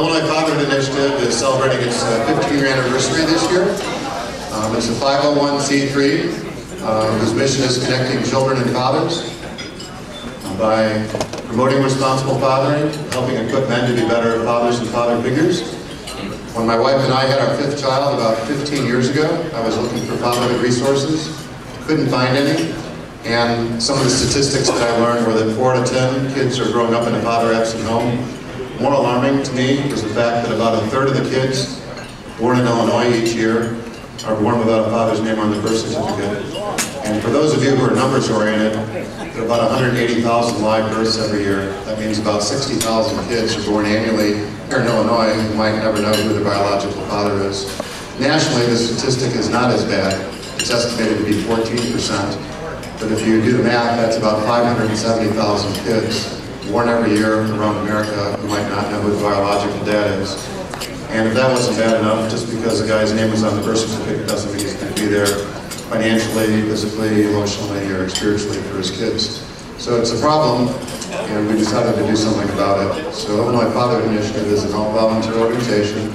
Illinois Fatherhood Initiative is celebrating its 15-year anniversary this year. It's a 501c3 whose mission is connecting children and fathers by promoting responsible fathering, helping equip men to be better fathers and father figures. When my wife and I had our 5th child about 15 years ago, I was looking for fatherhood resources, couldn't find any, and some of the statistics that I learned were that 4 out of 10 kids are growing up in a father-absent home. More alarming to me was the fact that about 1/3 of the kids born in Illinois each year are born without a father's name on the birth certificate. And for those of you who are numbers oriented, there are about 180,000 live births every year. That means about 60,000 kids are born annually here in Illinois who might never know who their biological father is. Nationally, the statistic is not as bad. It's estimated to be 14%. But if you do the math, that's about 570,000 kids born every year around America who might not know who the biological dad is. And if that wasn't bad enough, just because the guy's name was on the birth certificate doesn't mean he's going to be there financially, physically, emotionally, or spiritually for his kids. So it's a problem, and we decided to do something about it. So Illinois Fatherhood Initiative is an all-volunteer organization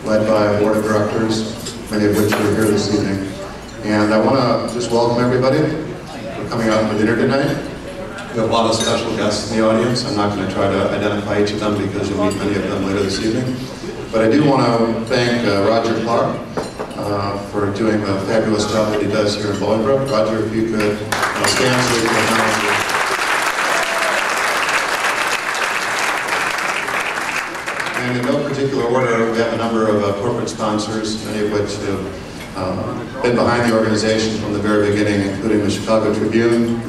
led by a board of directors, many of which are here this evening. And I want to just welcome everybody for coming out for dinner tonight. We have a lot of special guests in the audience. I'm not going to try to identify each of them because you'll meet many of them later this evening. But I do want to thank Roger Clark for doing the fabulous job that he does here in Bolingbrook. Roger, if you could stand so we can announce you. And in no particular order, we have a number of corporate sponsors, many of which have been behind the organization from the very beginning, including the Chicago Tribune.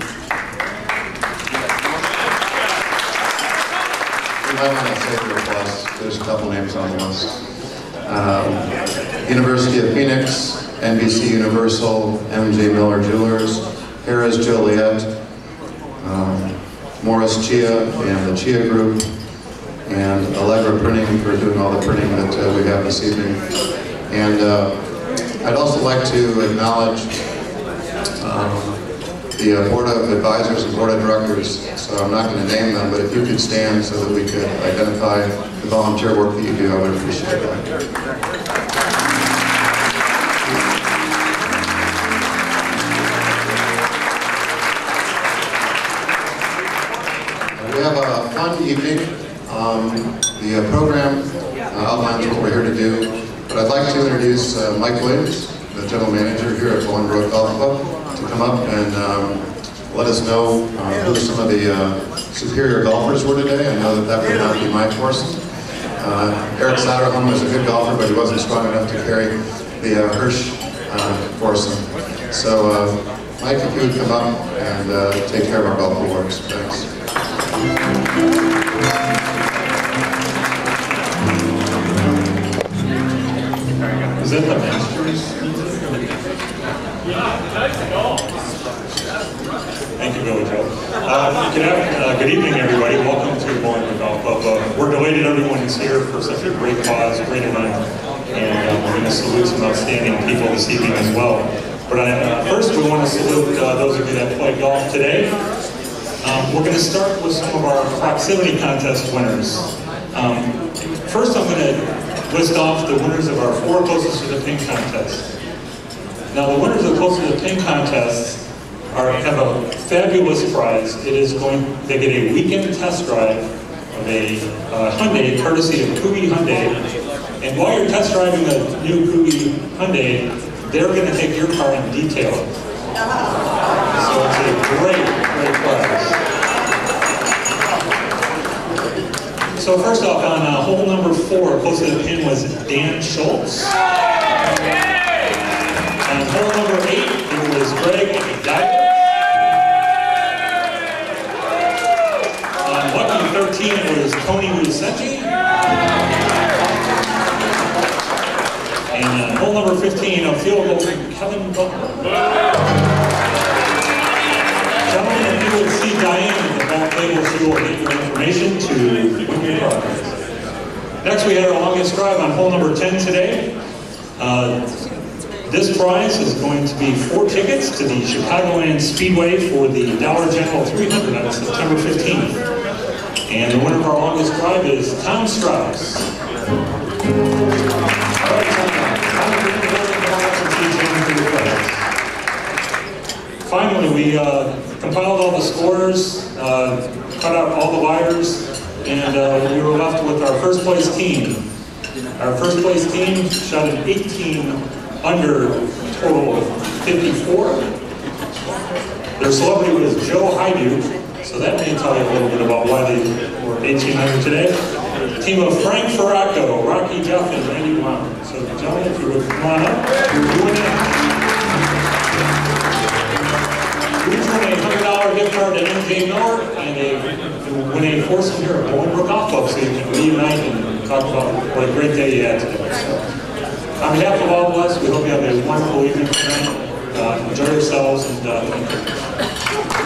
You might want to save your applause. There's a couple names on the list. University of Phoenix, NBC Universal, M.J. Miller Jewelers, Harris Joliet, Morris Chia and the Chia Group, and Allegra Printing for doing all the printing that we have this evening. And I'd also like to acknowledge the Board of Advisors and Board of Directors, so I'm not going to name them, but if you could stand so that we could identify the volunteer work that you do, I would appreciate that. We have a fun evening. The program outlines what we're here to do, but I'd like to introduce Mike Williams, the general manager here at Bolingbrook Golf Club, to come up and let us know who some of the superior golfers were today. I know that that would not be my foursome. Eric Satterholm was a good golfer, but he wasn't strong enough to carry the Hirsch foursome. So Mike, if you would come up and take care of our golf awards. Thanks. Is that the Masters? Thank you, Billy Joe. Good evening, everybody. Welcome to Bolingbrook Golf Club. We're delighted everyone is here for such a great cause, great event, and we're going to salute some outstanding people this evening as well. But first, we want to salute those of you that play golf today. We're going to start with some of our proximity contest winners. First, I'm going to list off the winners of our 4 closest to the pin contests. Now, the winners of the closest to the pin contests have a fabulous prize. They get a weekend test drive of a Hyundai, courtesy of Kugi Hyundai. And while you're test driving the new Kugi Hyundai, they're going to take your car and detail it. So it's a great, great prize. So first off, on hole number 4, close to the pin, was Dan Schultz. On hole number 8, it was Greg Dyer. On lucky 13, it was Tony Lucenti. And on hole number 15, a field goal from Kevin Butler. Gentlemen, if you would see Diane at the back table, she will get your information to win your prize. Next, we had our longest drive on hole number 10 today. This prize is going to be 4 tickets to the Chicagoland Speedway for the Dollar General 300 on September 15th. And the winner of our longest drive is Tom Strauss. Finally, we compiled all the scores, cut out all the wires, and we were left with our first place team. Our first place team shot an 18 under total of 54. Their celebrity was Joe Haidu, so that may tell you a little bit about why they were 18 under today. Team of Frank Ferracco, Rocky Duff, and Randy Blount. So gentlemen, if you would come on up, you're doing it. We win a $100 gift card to MJ Miller and win a foursome here at Bolingbrook Golf Club, so you can reunite and talk about what a great day you had today. So, on behalf of all of us, we hope you have a wonderful evening tonight. Enjoy yourselves and thank you.